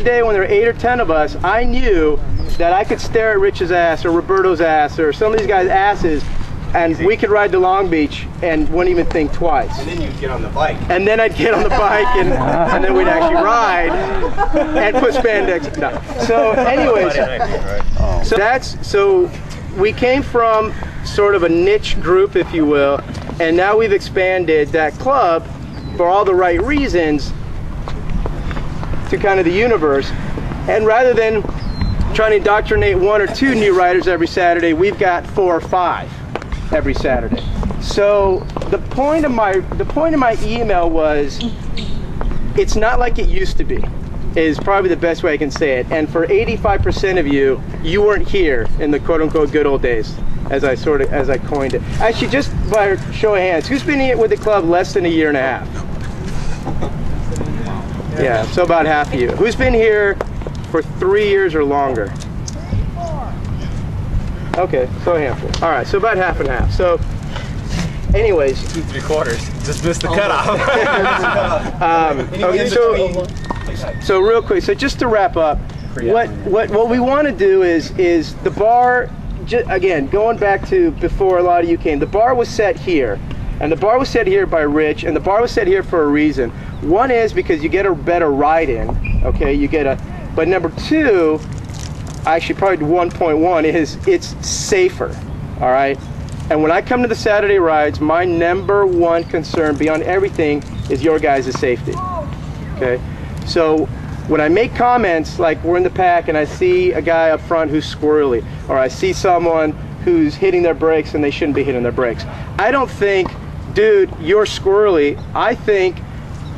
day when there were 8 or 10 of us, I knew that I could stare at Rich's ass or Roberto's ass or some of these guys' asses, and we could ride to Long Beach and wouldn't even think twice. And then you'd get on the bike. And then I'd get on the bike and then we'd actually ride and put spandex. No. So anyways, so we came from sort of a niche group, if you will, and now we've expanded that club for all the right reasons to kind of the universe. And rather than trying to indoctrinate 1 or 2 new riders every Saturday, we've got 4 or 5 every Saturday. So the point of my email was, it's not like it used to be, is probably the best way I can say it. And for 85% of you, you weren't here in the quote-unquote good old days, as I coined it. Actually, just by show of hands, who's been here with the club less than a year and a half? Yeah, so about half of you. Who's been here for 3 years or longer? Okay, so a handful. All right, so about half and half. So, anyways, 2 3/4. Just missed the cutoff. Okay, so real quick. So just to wrap up, what we want to do is the bar. Again, going back to before a lot of you came, the bar was set here, and the bar was set here by Rich, and the bar was set here for a reason. One is because you get a better ride in. Okay, you get a. But number 2. Actually, probably 1.1 is it's safer, all right? And when I come to the Saturday rides, my number 1 concern beyond everything is your guys' safety, okay? So when I make comments like we're in the pack and I see a guy up front who's squirrely, or I see someone who's hitting their brakes and they shouldn't be hitting their brakes, I don't think, dude, you're squirrely. I think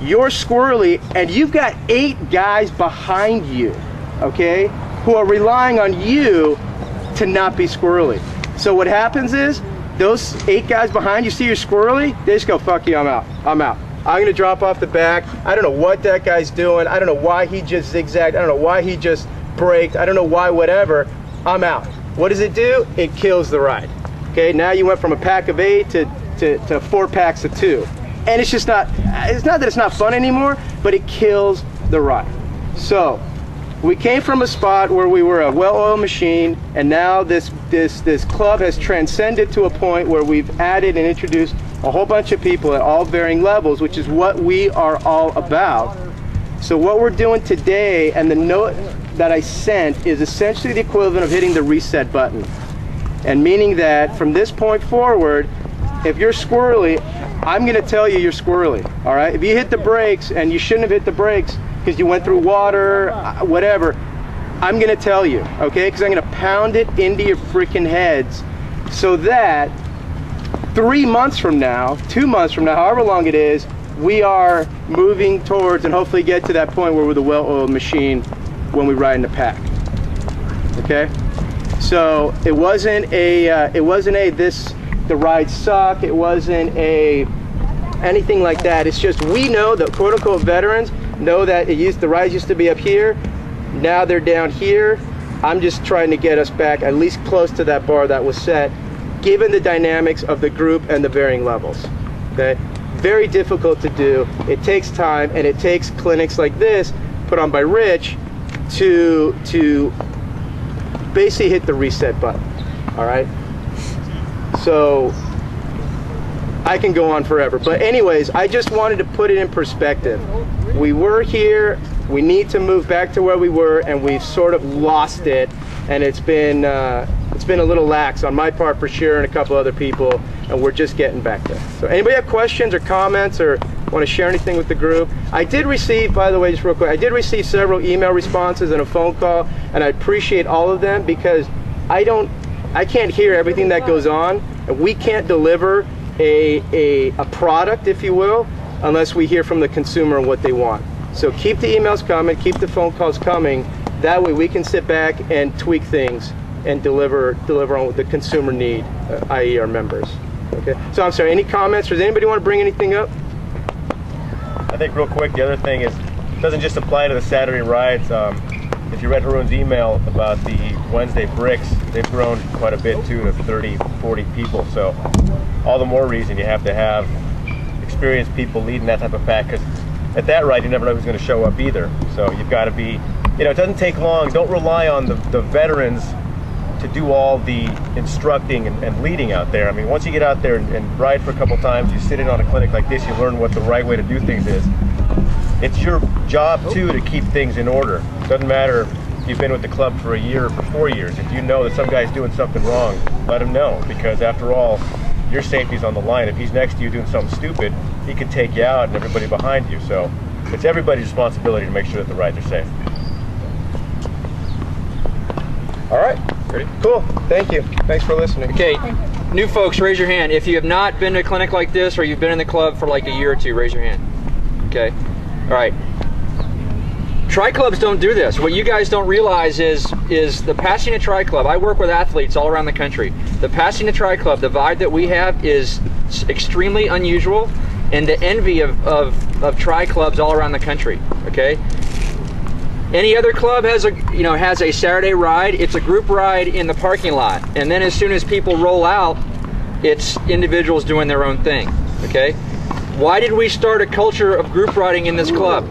you're squirrely and you've got 8 guys behind you, okay, who are relying on you to not be squirrely. So what happens is, those 8 guys behind you see you're squirrely, they just go, fuck you, I'm out. I'm gonna drop off the back. I don't know what that guy's doing. I don't know why he just zigzagged. I don't know why he just braked. I don't know why, whatever. I'm out. What does it do? It kills the ride. Okay, now you went from a pack of 8 to 4 packs of 2. And it's just not, it's not that it's not fun anymore, but it kills the ride. So, we came from a spot where we were a well-oiled machine, and now this club has transcended to a point where we've added and introduced a whole bunch of people at all varying levels, which is what we are all about. So what we're doing today, and the note that I sent, is essentially the equivalent of hitting the reset button. And meaning that from this point forward, if you're squirrely, I'm going to tell you you're squirrely, all right? If you hit the brakes and you shouldn't have hit the brakes, because you went through water, whatever, I'm gonna tell you, okay? Because I'm gonna pound it into your freaking heads so that 3 months from now, 2 months from now, however long it is, we are moving towards and hopefully get to that point where we're the well-oiled machine when we ride in the pack, okay? So it wasn't a the rides suck, it wasn't anything like that. It's just we know that quote-unquote veterans know that the rides used to be up here, now they're down here. I'm just trying to get us back at least close to that bar that was set, given the dynamics of the group and the varying levels, okay? Very difficult to do. It takes time, and it takes clinics like this, put on by Rich, to basically hit the reset button, all right? So I can go on forever, but anyways, I just wanted to put it in perspective. We were here, we need to move back to where we were, and we've sort of lost it, and it's been a little lax on my part for sure, and a couple other people, and we're just getting back there. So anybody have questions or comments or want to share anything with the group? I did receive, by the way, just real quick, I did receive several email responses and a phone call, and I appreciate all of them, because I can't hear everything that goes on, and we can't deliver a product, if you will, unless we hear from the consumer what they want. So keep the emails coming, keep the phone calls coming. That way we can sit back and tweak things and deliver on what the consumer need, i.e. our members. Okay. So I'm sorry, any comments? Does anybody want to bring anything up? I think real quick, the other thing is, it doesn't just apply to the Saturday rides. If you read Haroon's email about the Wednesday bricks, they've grown quite a bit too, to 30, 40 people. So all the more reason you have to have experienced people leading that type of pack, because at that ride you never know who's going to show up either. So you've got to be you know, it doesn't take long. Don't rely on the veterans to do all the instructing and leading out there. I mean, once you get out there and ride for a couple times, you sit in on a clinic like this, you learn what the right way to do things is. It's your job too to keep things in order. It doesn't matter if you've been with the club for a year or for 4 years. If you know that some guy's doing something wrong, let him know, because after all, your safety's on the line. If he's next to you doing something stupid, he could take you out and everybody behind you. So it's everybody's responsibility to make sure that the rides are safe. All right. Ready? Cool. Thank you. Thanks for listening. Okay, new folks, raise your hand. If you have not been to a clinic like this, or you've been in the club for like a year or two, raise your hand. Okay. All right. Tri clubs don't do this. What you guys don't realize is the Pasadena Tri Club. I work with athletes all around the country. The Pasadena Tri Club, the vibe that we have is extremely unusual, and the envy of tri clubs all around the country. Okay. Any other club has a Saturday ride. It's a group ride in the parking lot, and then as soon as people roll out, it's individuals doing their own thing. Okay. Why did we start a culture of group riding in this club?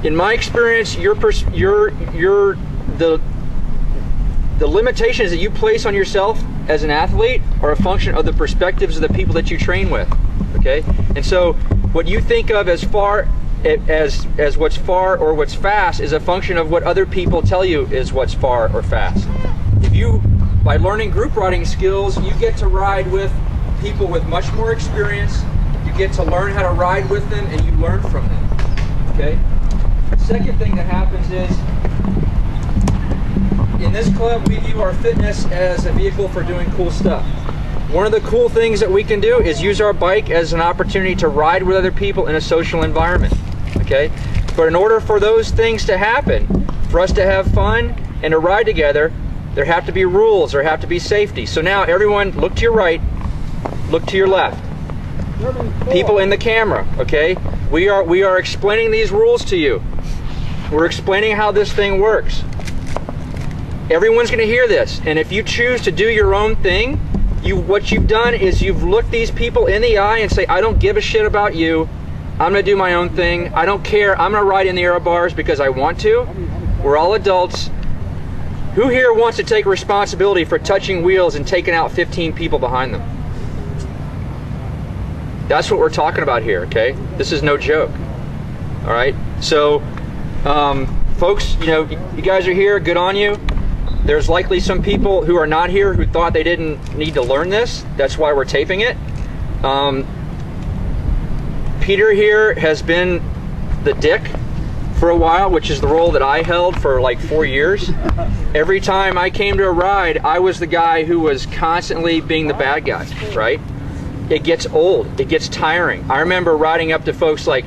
In my experience, the limitations that you place on yourself as an athlete are a function of the perspectives of the people that you train with. Okay, and so what you think of as what's far or what's fast is a function of what other people tell you is what's far or fast. If you, by learning group riding skills, you get to ride with people with much more experience. You get to learn how to ride with them, and you learn from them. Okay. Second thing that happens is, in this club, we view our fitness as a vehicle for doing cool stuff. One of the cool things that we can do is use our bike as an opportunity to ride with other people in a social environment. Okay? But in order for those things to happen, for us to have fun and to ride together, there have to be rules, there have to be safety. So now everyone, look to your right, look to your left. People in the camera, okay? We are explaining these rules to you. We're explaining how this thing works. Everyone's going to hear this, and if you choose to do your own thing, what you've done is you've looked these people in the eye and say, I don't give a shit about you. I'm going to do my own thing. I don't care. I'm going to ride in the aero bars because I want to. We're all adults. Who here wants to take responsibility for touching wheels and taking out 15 people behind them? That's what we're talking about here, okay? This is no joke. All right? So, folks, you guys are here. Good on you. There's likely some people who are not here who thought they didn't need to learn this. That's why we're taping it. Peter here has been the dick for a while, which is the role that I held for like 4 years. Every time I came to a ride, I was the guy who was constantly being the bad guy, right? It gets old, it gets tiring. I remember riding up to folks like,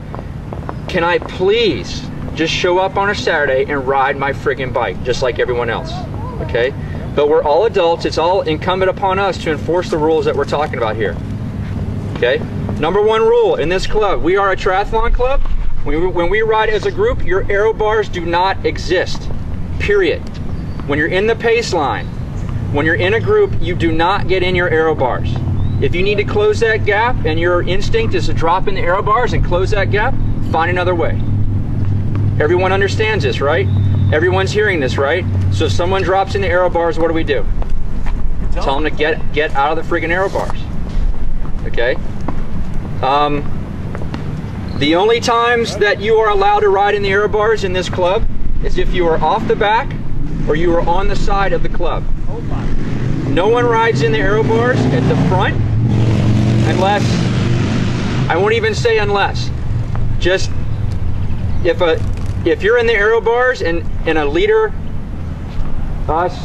can I please just show up on a Saturday and ride my friggin' bike just like everyone else, okay? But we're all adults. It's all incumbent upon us to enforce the rules that we're talking about here, okay? Number one rule in this club, we are a triathlon club. When we ride as a group, your aero bars do not exist, period. When you're in the pace line, when you're in a group, you do not get in your aero bars. If you need to close that gap and your instinct is to drop in the aero bars and close that gap, find another way. Everyone understands this, right? Everyone's hearing this, right? So if someone drops in the aero bars, what do? Tell them to get out of the friggin' aero bars, okay? The only times that you are allowed to ride in the aero bars in this club is if you are off the back or you are on the side of the club. No one rides in the aero bars at the front unless, I won't even say unless, just if you're in the aero bars and a leader, us,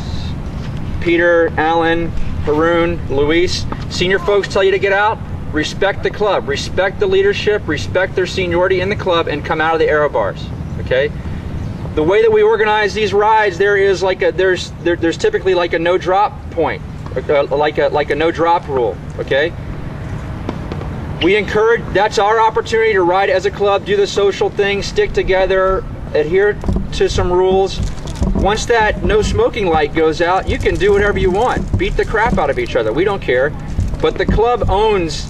Peter, Alan, Haroon, Luis, senior folks tell you to get out, respect the club, respect the leadership, respect their seniority in the club, and come out of the aero bars, okay? The way that we organize these rides, there's typically like a no drop point, like a no drop rule, okay? We encourage, that's our opportunity to ride as a club, do the social thing, stick together, adhere to some rules. Once that no smoking light goes out, you can do whatever you want. Beat the crap out of each other, we don't care. But the club owns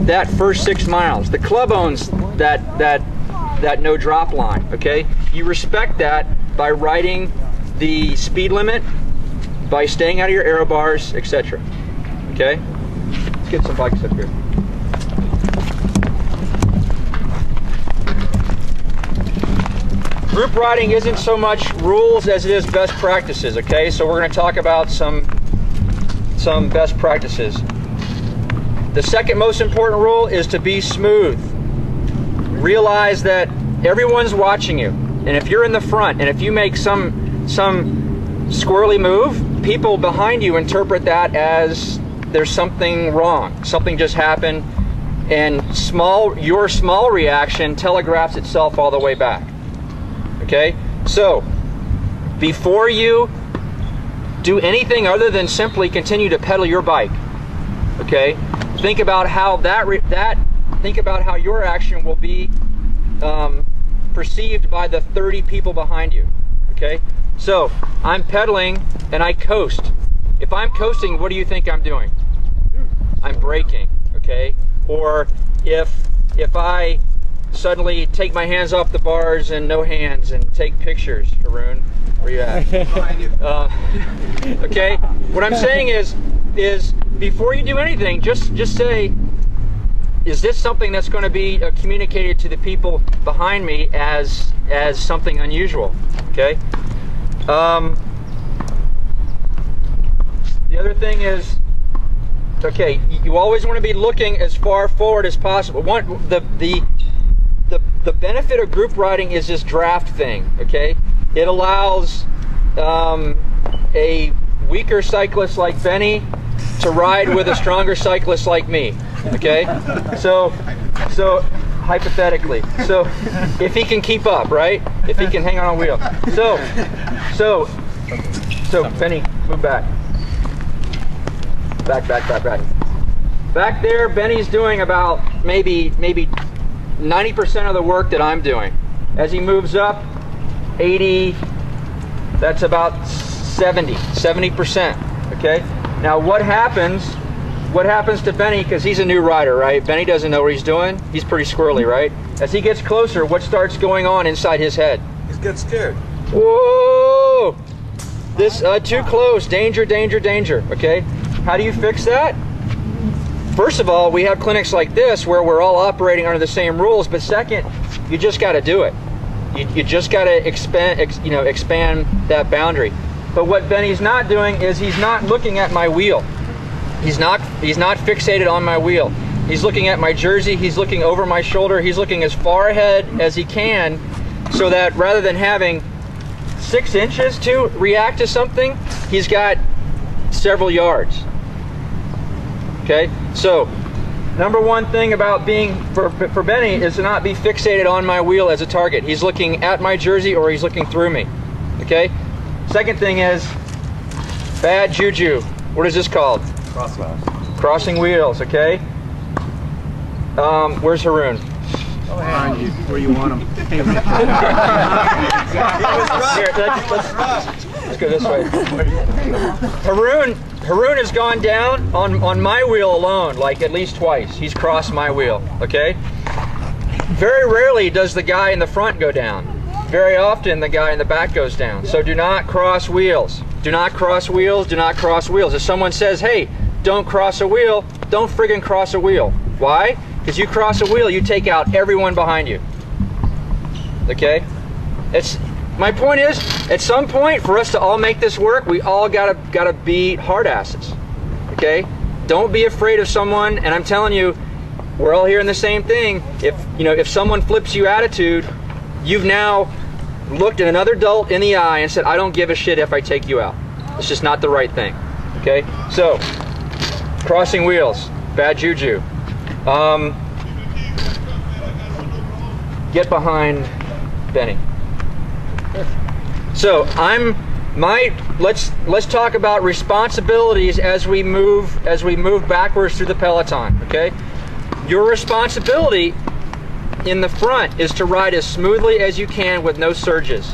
that first 6 miles. The club owns that that no drop line, okay? You respect that by riding the speed limit, by staying out of your aero bars, etc. Okay? Let's get some bikes up here. Group riding isn't so much rules as it is best practices, okay? So we're going to talk about some best practices. The second most important rule is to be smooth. Realize that everyone's watching you, and if you're in the front and if you make some squirrely move, people behind you interpret that as there's something wrong, something just happened, and your small reaction telegraphs itself all the way back. Okay, so before you do anything other than simply continue to pedal your bike, okay, think about how think about how your action will be perceived by the 30 people behind you. Okay, so I'm pedaling and I coast. If I'm coasting, what do you think I'm doing? I'm braking. Okay, or if I suddenly take my hands off the bars and no hands and take pictures, Haroon, where you at? Okay, what I'm saying is before you do anything, just say, is this something that's going to be communicated to the people behind me as something unusual? Okay. The other thing is, okay, you always want to be looking as far forward as possible. The benefit of group riding is this draft thing, okay? It allows a weaker cyclist like Benny to ride with a stronger cyclist like me, okay? So hypothetically, so if he can keep up, right? If he can hang on a wheel. So Benny, move back. Back. Back there, Benny's doing about maybe 90% of the work that I'm doing. As he moves up, 80, that's about 70%, okay? Now what happens to Benny, because he's a new rider, right? Benny doesn't know what he's doing. He's pretty squirrely, right? As he gets closer, what starts going on inside his head? He gets scared. Whoa! This, too close, danger, okay? How do you fix that? First of all, we have clinics like this where we're all operating under the same rules, but second, you just got to do it. You just got to expand that boundary. But what Benny's not doing is he's not looking at my wheel. He's not fixated on my wheel. He's looking at my jersey, he's looking over my shoulder, he's looking as far ahead as he can, so that rather than having 6 inches to react to something, he's got several yards. Okay, so number one thing about being for Benny is to not be fixated on my wheel as a target. He's looking at my jersey or he's looking through me. Okay, second thing is bad juju. What is this called? Crossing wheels. Okay, where's Haroon? Behind you, where you want him. Here, let's go this way. Haroon has gone down on my wheel alone, like at least twice. He's crossed my wheel, okay? Very rarely does the guy in the front go down. Very often the guy in the back goes down. So do not cross wheels. Do not cross wheels, do not cross wheels. If someone says, hey, don't cross a wheel, don't friggin' cross a wheel. Why? Because you cross a wheel, you take out everyone behind you. Okay? My point is, at some point, for us to all make this work, we all gotta be hard asses. Okay? Don't be afraid of someone, and I'm telling you, we're all hearing the same thing. If someone flips you attitude, you've now looked at another adult in the eye and said, I don't give a shit if I take you out. It's just not the right thing. Okay? So, crossing wheels, bad juju. Get behind Benny. So let's talk about responsibilities as we move backwards through the peloton. Okay, your responsibility in the front is to ride as smoothly as you can with no surges.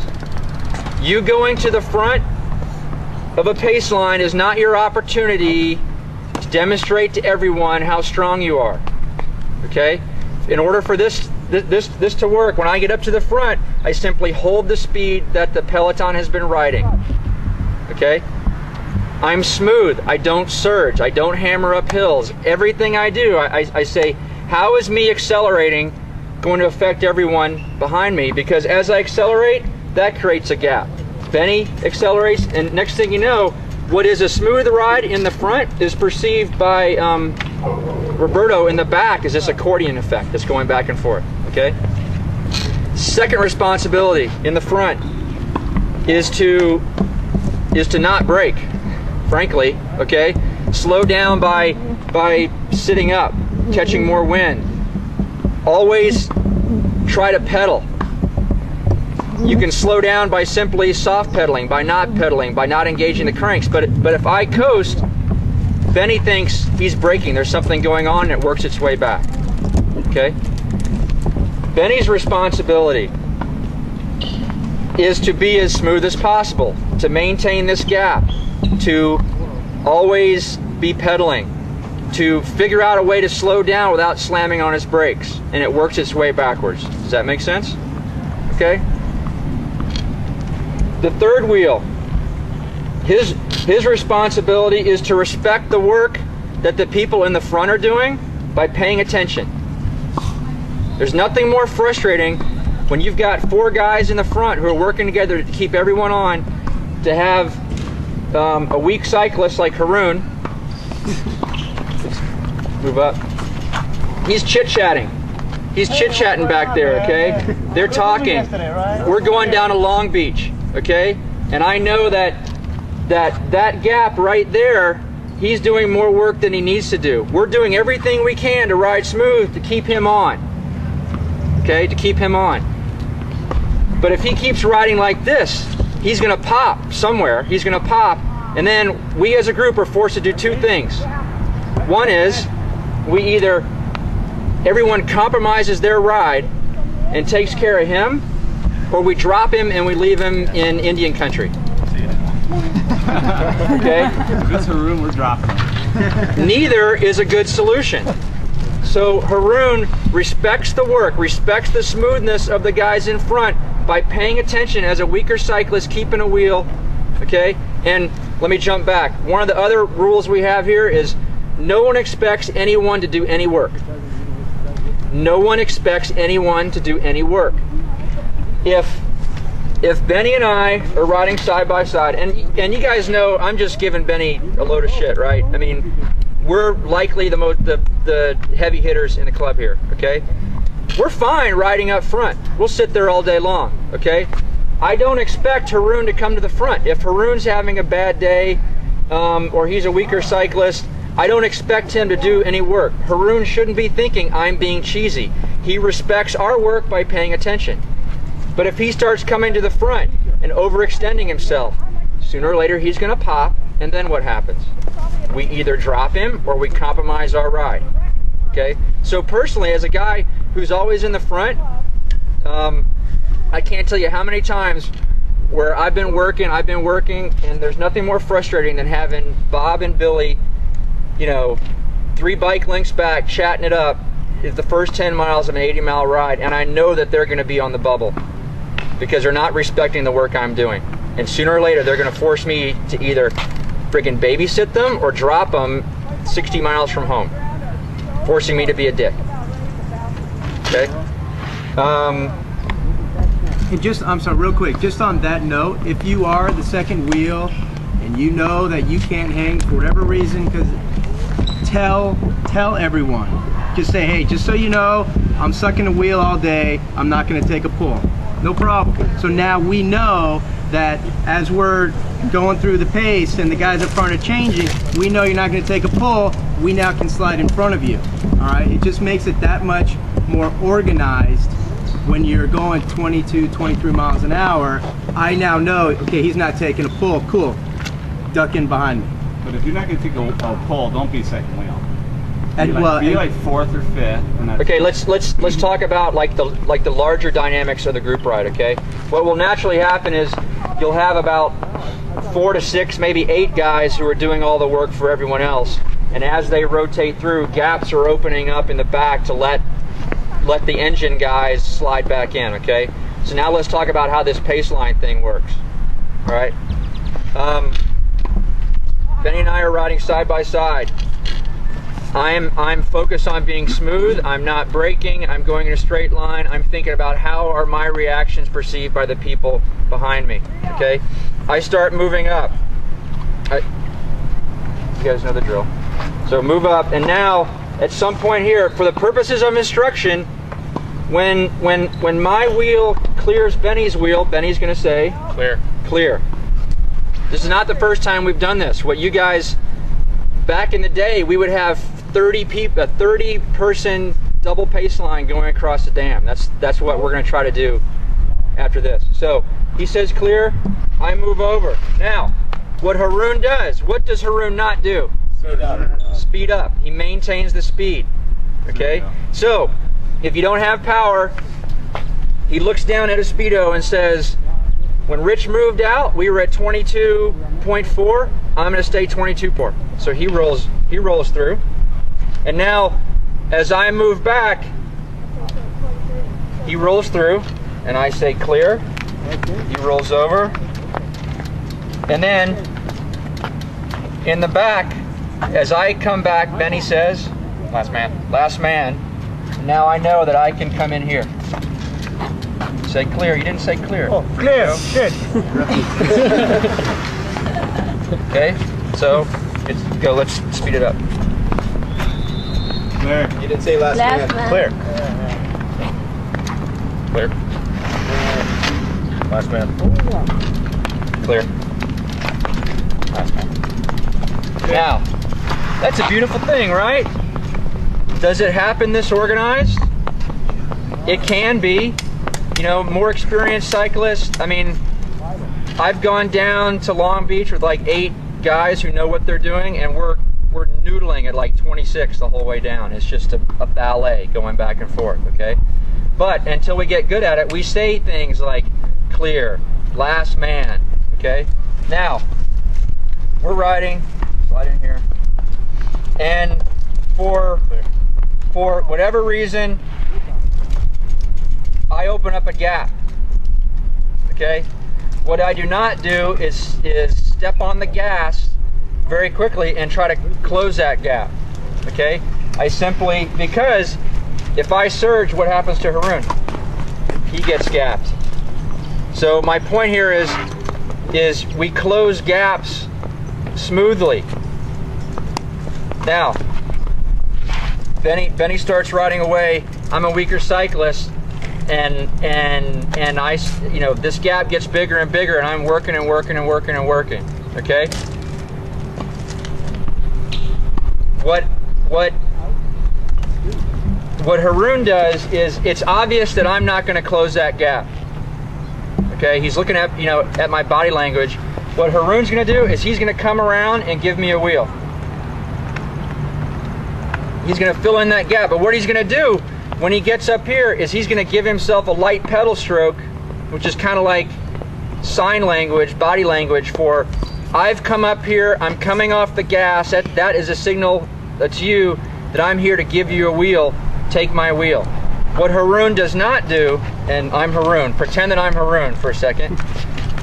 You going to the front of a pace line is not your opportunity to demonstrate to everyone how strong you are. Okay, in order for this this to work, when I get up to the front, I simply hold the speed that the peloton has been riding. Okay? I'm smooth. I don't surge. I don't hammer up hills. Everything I do, I say, how is me accelerating going to affect everyone behind me? Because as I accelerate, that creates a gap. Benny accelerates, and next thing you know, what is a smooth ride in the front is perceived by Roberto in the back as this accordion effect that's going back and forth. Okay? Second responsibility in the front is to not brake, frankly. Okay? Slow down by sitting up, catching more wind. Always try to pedal. You can slow down by simply soft pedaling, by not pedaling, by not engaging the cranks. But if I coast, Benny thinks he's braking. There's something going on and it works its way back. Okay? Benny's responsibility is to be as smooth as possible, to maintain this gap, to always be pedaling, to figure out a way to slow down without slamming on his brakes, and it works its way backwards. Does that make sense? Okay? The third wheel, his responsibility is to respect the work that the people in the front are doing by paying attention. There's nothing more frustrating when you've got 4 guys in the front who are working together to keep everyone on, to have a weak cyclist like Haroon. Move up. He's chit-chatting. He's chit-chatting back there, okay? They're talking. We're going down to Long Beach, okay? And I know that gap right there, he's doing more work than he needs to do. We're doing everything we can to ride smooth to keep him on, okay? To keep him on. But if he keeps riding like this, he's gonna pop somewhere. He's gonna pop, and then we as a group are forced to do 2 things. One is, we either, everyone compromises their ride and takes care of him, or we drop him and we leave him in Indian country. Okay? If it's Haroon, we're dropping him. Neither is a good solution. So Haroon respects the work, respects the smoothness of the guys in front by paying attention as a weaker cyclist, keeping a wheel, okay? And let me jump back. One of the other rules we have here is no one expects anyone to do any work. No one expects anyone to do any work. If Benny and I are riding side by side, and you guys know I'm just giving Benny a load of shit, right? I mean, we're likely the heavy hitters in the club here, okay? We're fine riding up front. We'll sit there all day long, okay? I don't expect Haroon to come to the front. If Haroon's having a bad day, or he's a weaker cyclist, I don't expect him to do any work. Haroon shouldn't be thinking I'm being cheesy. He respects our work by paying attention. But if he starts coming to the front and overextending himself, sooner or later he's gonna pop, and then what happens? We either drop him or we compromise our ride, okay? So personally, as a guy who's always in the front, I can't tell you how many times where I've been working, and there's nothing more frustrating than having Bob and Billy, you know, 3 bike lengths back, chatting it up, is the first 10 miles of an 80-mile ride, and I know that they're gonna be on the bubble because they're not respecting the work I'm doing. And sooner or later, they're gonna force me to either friggin' babysit them or drop them 60 miles from home, forcing me to be a dick, okay? And just, I'm sorry, real quick, just on that note, if you are the second wheel and you know that you can't hang for whatever reason, because tell everyone. Just say, hey, just so you know, I'm sucking the wheel all day, I'm not gonna take a pull. No problem. So now we know that as we're going through the pace and the guys up front are changing, we know you're not gonna take a pull, we now can slide in front of you. All right, it just makes it that much more organized. When you're going 22, 23 miles an hour, I now know, okay, he's not taking a pull, cool, duck in behind me. But if you're not going to take a pull, don't be second wheel. Be like 4th or 5th. Okay, let's talk about like the larger dynamics of the group ride. Okay, what will naturally happen is you'll have about 4 to 6, maybe 8 guys who are doing all the work for everyone else, and as they rotate through, gaps are opening up in the back to let let the engine guys slide back in, okay? So now let's talk about how this pace line thing works, all right? Benny and I are riding side by side. I'm focused on being smooth. I'm not braking. I'm going in a straight line. I'm thinking about how are my reactions perceived by the people behind me, okay? I start moving up. You guys know the drill. So move up, and now at some point here, for the purposes of instruction, when my wheel clears Benny's wheel, Benny's going to say Clear. Clear. This is not the first time we've done this. What you guys, back in the day, we would have 30 people, a 30-person double pace line going across the dam. That's what we're going to try to do after this. So he says clear, I move over. Now, what Haroon does, what does Haroon not do? Speed up. Speed up. He maintains the speed. Okay? So, if you don't have power, he looks down at a speedo and says, when Rich moved out, we were at 22.4. I'm going to stay 22.4. So he rolls through. And now, as I move back, he rolls through, and I say clear. He rolls over. And then, in the back, as I come back, Benny says, Last man. last man. Now I know that I can come in here. Say clear. You didn't say clear. Oh, clear. Good. Okay, so go. Let's speed it up. Clear. You didn't say last man. Clear. Clear. Last man. Clear. Last man. Now, that's a beautiful thing, right? Does it happen this organized? It can be. You know, more experienced cyclists. I mean, I've gone down to Long Beach with like 8 guys who know what they're doing, and we're noodling at like 26 the whole way down. It's just a ballet going back and forth, okay? But until we get good at it, we say things like clear, last man, okay? Now, we're riding, slide in here, and for whatever reason, I open up a gap, okay? What I do not do is step on the gas very quickly and try to close that gap, okay? I simply, because if I surge, what happens to Haroon? He gets gapped. So my point here is we close gaps smoothly. Now, Benny starts riding away. I'm a weaker cyclist. And I, you know, this gap gets bigger and bigger, and I'm working and working and working and working. Okay. What Haroon does is, it's obvious that I'm not going to close that gap. Okay. He's looking at, you know, at my body language. What Haroon's going to do is he's going to come around and give me a wheel. He's going to fill in that gap. But what he's going to do when he gets up here is he's going to give himself a light pedal stroke, which is kind of like sign language, body language for, I've come up here, I'm coming off the gas. That is a signal to you that I'm here to give you a wheel. Take my wheel. What Haroon does not do, and I'm Haroon, pretend that I'm Haroon for a second,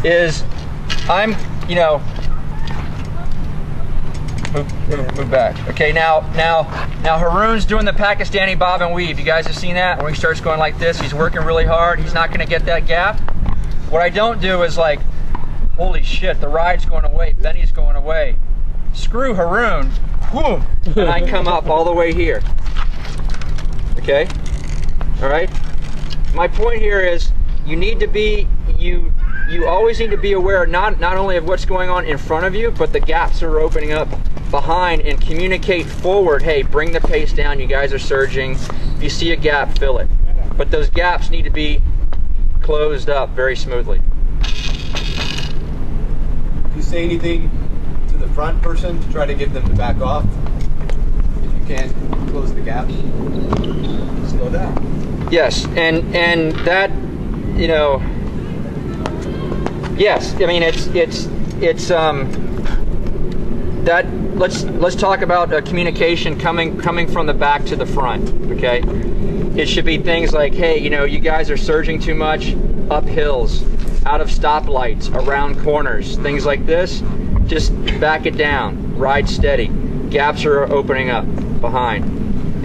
is I'm, you know, move back. Okay, now Haroon's doing the Pakistani bob and weave. You guys have seen that? When he starts going like this, he's working really hard. He's not going to get that gap. What I don't do is like, holy shit, the ride's going away. Benny's going away. Screw Haroon. Whoom, and I come up all the way here. Okay? All right? My point here is you need to be, you always need to be aware not only of what's going on in front of you, but the gaps that are opening up behind, and communicate forward. Hey, bring the pace down. You guys are surging. If you see a gap, fill it. But those gaps need to be closed up very smoothly. If you say anything to the front person to try to get them to back off, if you can't close the gap, slow down. Yes, and that, you know, yes, I mean it's let's talk about communication coming from the back to the front. Okay, it should be things like, hey, you know, you guys are surging too much up hills, out of stoplights, around corners, things like this. Just back it down, ride steady. Gaps are opening up behind.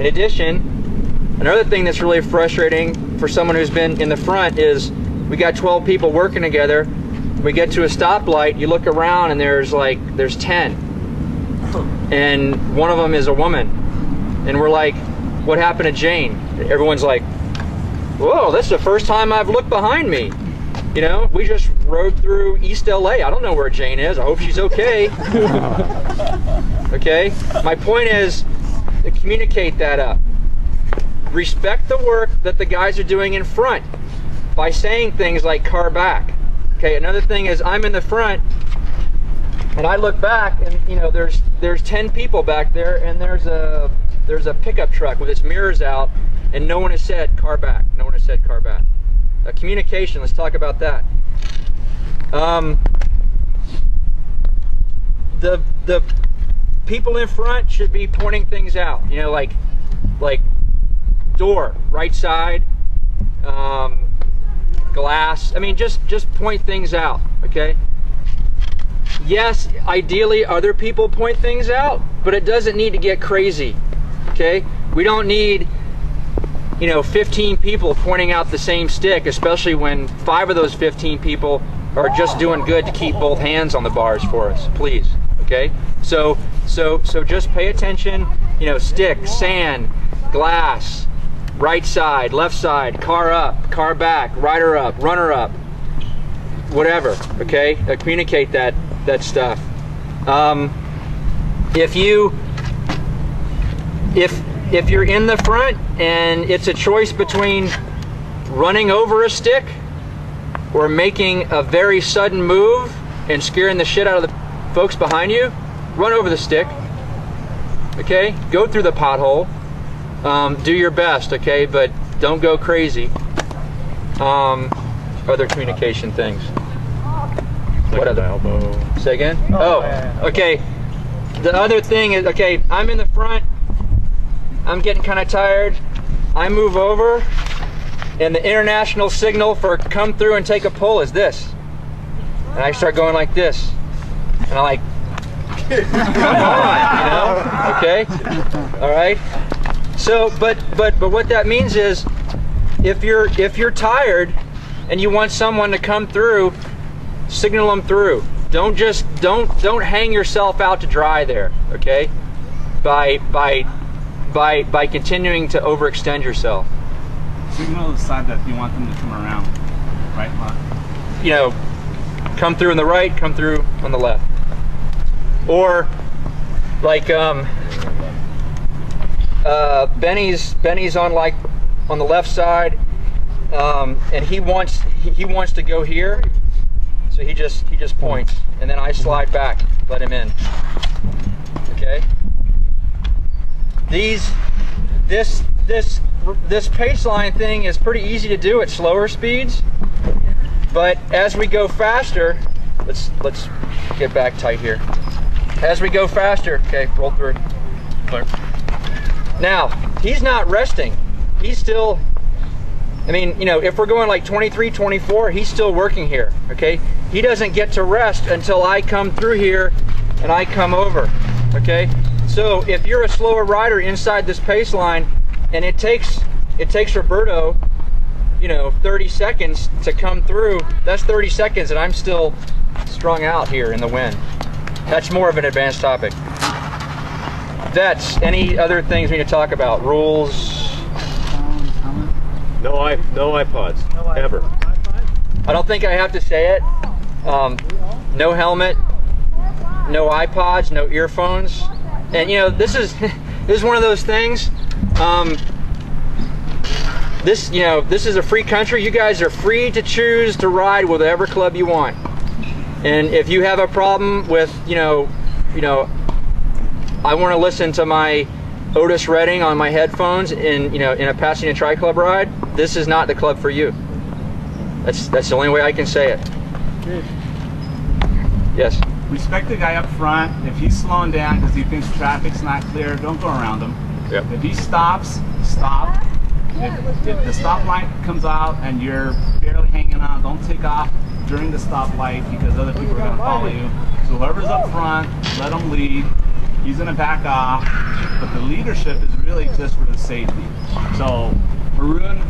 In addition, another thing that's really frustrating for someone who's been in the front is we got 12 people working together. We get to a stoplight, you look around and there's 10. And one of them is a woman. And we're like, what happened to Jane? Everyone's like, whoa, that's the first time I've looked behind me. You know, we just rode through East LA. I don't know where Jane is. I hope she's okay. Okay? My point is to communicate that up. Respect the work that the guys are doing in front by saying things like car back. Okay, another thing is I'm in the front and I look back and, you know, there's 10 people back there and there's a pickup truck with its mirrors out and no one has said car back. No one has said car back. Communication, let's talk about that. The people in front should be pointing things out, you know, like door, right side, glass. I mean, just point things out, okay? Yes, ideally other people point things out, but it doesn't need to get crazy, okay? We don't need, you know, 15 people pointing out the same stick, especially when 5 of those 15 people are just doing good to keep both hands on the bars for us, please, okay? So just pay attention, you know, stick, sand, glass, right side, left side, car up, car back, rider up, runner up, whatever, okay? Communicate that stuff. If you're in the front and it's a choice between running over a stick or making a very sudden move and scaring the shit out of the folks behind you, run over the stick, okay? Go through the pothole. Do your best, okay? But don't go crazy. Other communication things. What other? Elbow. Say again? Oh, okay. The other thing is, okay, I'm in the front. I'm getting kind of tired. I move over, and the international signal for come through and take a pull is this. And I start going like this. And I'm like, come on, you know? Okay? All right? So, but what that means is, if you're tired and you want someone to come through, signal them through. Don't hang yourself out to dry there, okay? By continuing to overextend yourself. Signal the side that you want them to come around, right, left? You know, come through on the right, come through on the left. Or like Benny's on the left side, and he wants to go here, so he just points, and then I slide back, let him in. Okay. This pace line thing is pretty easy to do at slower speeds, but as we go faster, let's get back tight here. As we go faster, okay, roll through. Clear. Now, he's not resting. He's still, I mean, you know, if we're going like 23, 24, he's still working here, okay? He doesn't get to rest until I come through here and I come over, okay? So if you're a slower rider inside this pace line and it takes Roberto, you know, 30 seconds to come through, that's 30 seconds and I'm still strung out here in the wind. That's more of an advanced topic. Vets, any other things we need to talk about? Rules? No iPods, ever. I don't think I have to say it. No helmet, no iPods, no earphones. And you know, this is one of those things. This is a free country. You guys are free to choose to ride with whatever club you want. And if you have a problem with, you know, I want to listen to my Otis Redding on my headphones in a Pasadena Tri Club ride, this is not the club for you. That's the only way I can say it. Yes. respect the guy up front. If he's slowing down because he thinks traffic's not clear, don't go around him. Yep. If he stops, stop. If the stoplight comes out and you're barely hanging on, don't take off during the stoplight because other people are going to follow you. So whoever's up front, let him lead. He's going to back off. But the leadership is really just for the safety. So Maroon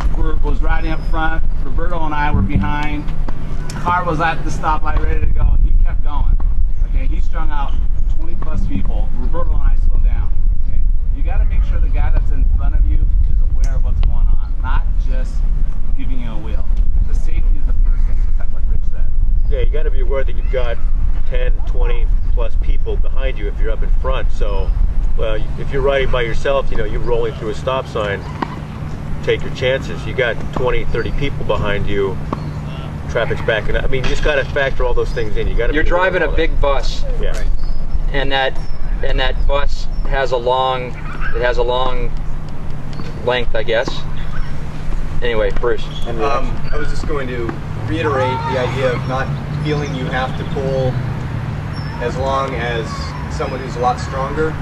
was riding up front. Roberto and I were behind. Car was at the stoplight ready to go. He kept going. Okay, he strung out 20 plus people. Roberto and I slowed down. Okay, you got to make sure the guy that's in front of you is aware of what's going on, not just giving you a wheel. The safety is the first thing, just like Rich said. Yeah, you got to be aware that you've got 10, 20 plus people behind you if you're up in front. So, well, if you're riding by yourself, you know, you're rolling through a stop sign, take your chances. You got 20, 30 people behind you. Traffic's backing up. I mean, you just got to factor all those things in. You got to. You're driving a big bus. Yeah. Right. And that bus has a long length, I guess. Anyway, Bruce. I was just going to reiterate the idea of not feeling you have to pull as long as someone who's a lot stronger.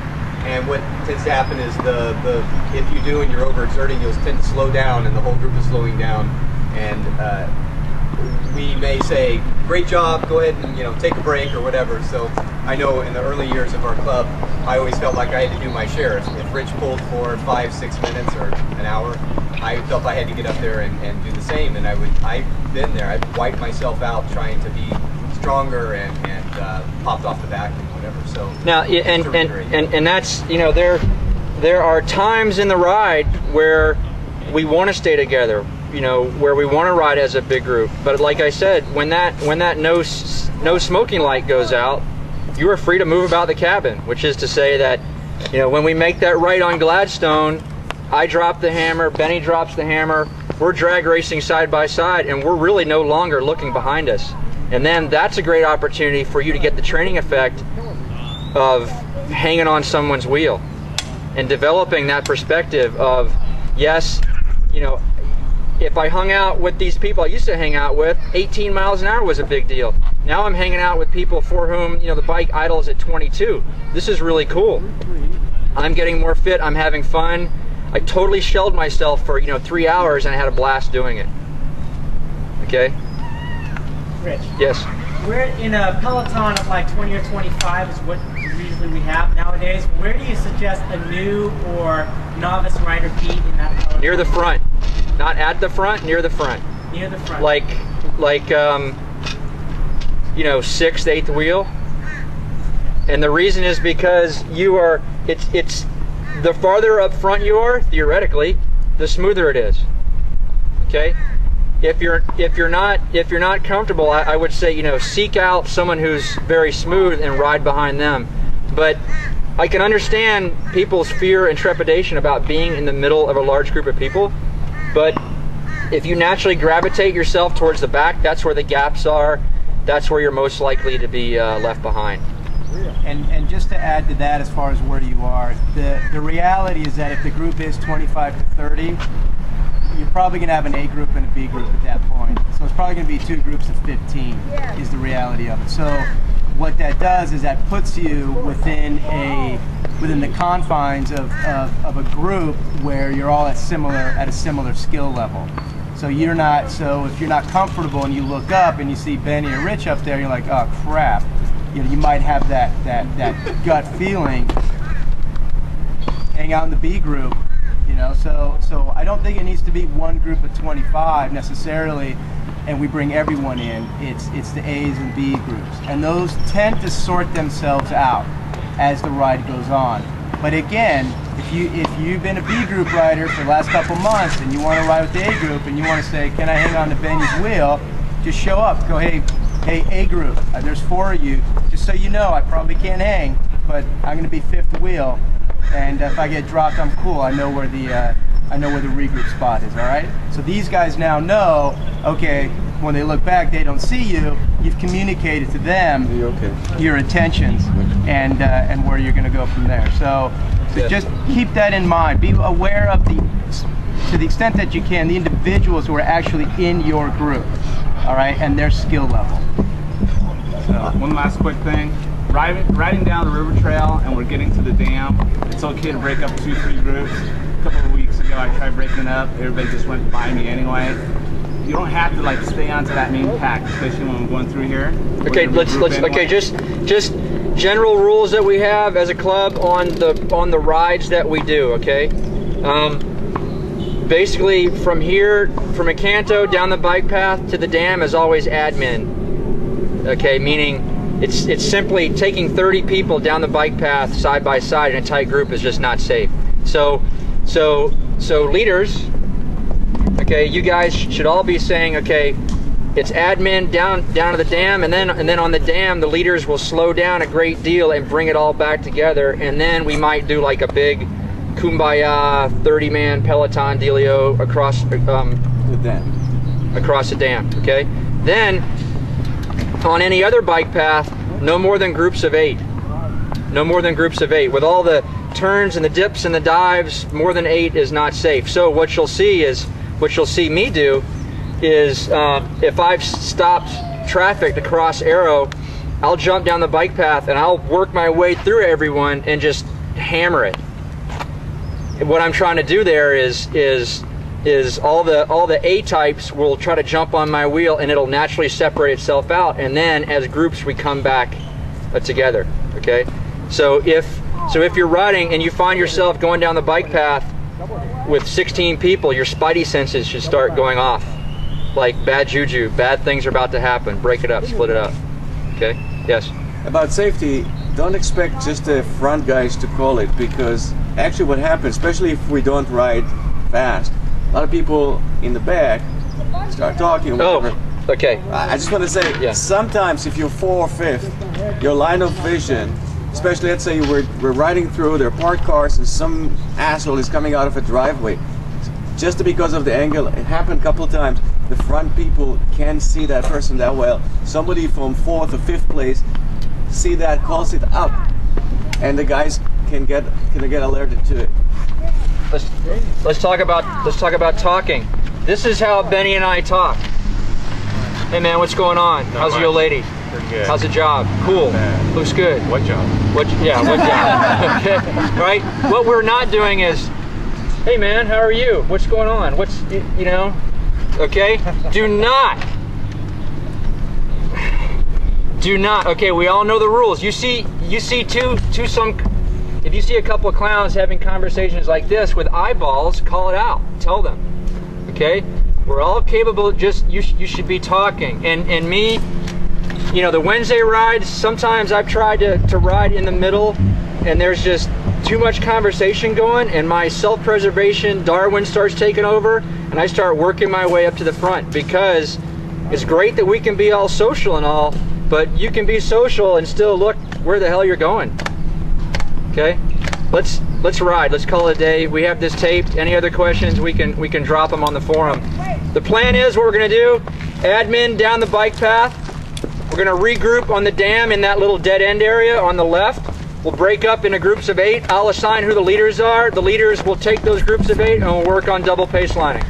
And what tends to happen is if you do and you're overexerting, you'll tend to slow down, and the whole group is slowing down. And we may say, "Great job, go ahead and take a break" or whatever. So I know in the early years of our club, I always felt like I had to do my share. If Rich pulled for 5, 6 minutes or an hour, I felt I had to get up there and do the same. And I've been there. I've wiped myself out trying to be stronger and popped off the back and whatever. So now, and that's there are times in the ride where we want to stay together. Where we want to ride as a big group. But like I said, when that no smoking light goes out, you are free to move about the cabin, which is to say that, when we make that right on Gladstone, I drop the hammer, Benny drops the hammer, we're drag racing side by side, and we're really no longer looking behind us. And then that's a great opportunity for you to get the training effect of hanging on someone's wheel and developing that perspective of, yes, if I hung out with these people I used to hang out with, 18 miles an hour was a big deal. Now I'm hanging out with people for whom, the bike idles at 22. This is really cool. I'm getting more fit, I'm having fun. I totally shelled myself for, 3 hours and I had a blast doing it. Okay? Rich. Yes. We're in a peloton of like 20 or 25 is what usually we have nowadays. Where do you suggest a new or novice rider be in that peloton? Near the front. Not at the front, near the front. Near the front. Like 6th, 8th wheel. And the reason is because it's the farther up front you are, theoretically, the smoother it is. Okay? If you're not comfortable, I would say, seek out someone who's very smooth and ride behind them. But I can understand people's fear and trepidation about being in the middle of a large group of people. But if you naturally gravitate yourself towards the back, that's where the gaps are. That's where you're most likely to be left behind. And just to add to that, as far as where you are, the reality is that if the group is 25 to 30, you're probably going to have an A group and a B group at that point. So it's probably going to be 2 groups of 15 is the reality of it. So what that does is that puts you within the confines of a group where you're all at a similar skill level. So if you're not comfortable and you look up and you see Benny or Rich up there, you're like, oh crap. You might have that gut feeling. Hang out in the B group. So I don't think it needs to be one group of 25 necessarily, and we bring everyone in. It's the A's and B groups, and those tend to sort themselves out as the ride goes on. But again, if you've been a B group rider for the last couple months and you want to ride with the A group and you want to say, can I hang on to Benny's wheel? Just show up. Go, hey A group, there's 4 of you. Just so you know, I probably can't hang, but I'm going to be 5th wheel. And if I get dropped, I'm cool. I know where the regroup spot is. All right. So these guys now know. Okay, when they look back, they don't see you. You've communicated to them your intentions and where you're going to go from there. So just keep that in mind. Be aware of to the extent that you can, the individuals who are actually in your group. All right, and their skill level. So one last quick thing. riding down the river trail and we're getting to the dam, it's okay to break up 2-3 groups. A couple of weeks ago I tried breaking up, everybody just went by me anyway. You don't have to like stay onto that main pack, especially when we're going through here. Okay, let's anyway. Okay, just general rules that we have as a club on the rides that we do, okay? Basically from here, from Encanto down the bike path to the dam is always admin. Okay, meaning it's simply taking 30 people down the bike path side by side in a tight group is just not safe. So leaders, okay, you guys should all be saying, okay, it's admin down to the dam, and then on the dam the leaders will slow down a great deal and bring it all back together, and then we might do like a big kumbaya 30-man peloton dealio across the dam. Okay, then on any other bike path, no more than groups of 8. No more than groups of 8. With all the turns and the dips and the dives, more than 8 is not safe. So what you'll see me do is if I've stopped traffic to cross Arrow, I'll jump down the bike path and I'll work my way through everyone and just hammer it. What I'm trying to do there is all the A types will try to jump on my wheel and it'll naturally separate itself out, and then as groups we come back together. Okay, so if you're riding and you find yourself going down the bike path with 16 people, your spidey senses should start going off, like bad juju, bad things are about to happen. Break it up, split it up. Okay, yes. About safety, don't expect just the front guys to call it, because actually what happens, especially if we don't ride fast, a lot of people in the back start talking or whatever. Oh, okay. I just want to say, yeah, sometimes if you're 4th or 5th, your line of vision, especially let's say we're riding through, there are parked cars and some asshole is coming out of a driveway, just because of the angle, it happened a couple of times, the front people can't see that person that well. Somebody from 4th or 5th place see that, calls it up, and the guys can get alerted to it. Let's talk about talking. This is how Benny and I talk. Hey man, what's going on? How's your old lady? Pretty good. How's the job? Cool. Looks good. What job? What job? Okay. Right? What we're not doing is, hey man, how are you? What's going on? What's, you know? Okay? Do not. Okay, we all know the rules. You see if you see a couple of clowns having conversations like this with eyeballs, call it out. Tell them. Okay? We're all capable, just you should be talking. And me, you know, the Wednesday rides, sometimes I've tried to ride in the middle and there's just too much conversation going, and my self-preservation Darwin starts taking over, and I start working my way up to the front, because it's great that we can be all social and all, but you can be social and still look where the hell you're going. Okay, let's ride. Let's call it a day. We have this taped. Any other questions, we can drop them on the forum. The plan is, what we're going to do, admin down the bike path. We're going to regroup on the dam in that little dead end area on the left. We'll break up into groups of 8. I'll assign who the leaders are. The leaders will take those groups of 8 and we'll work on double pace lining.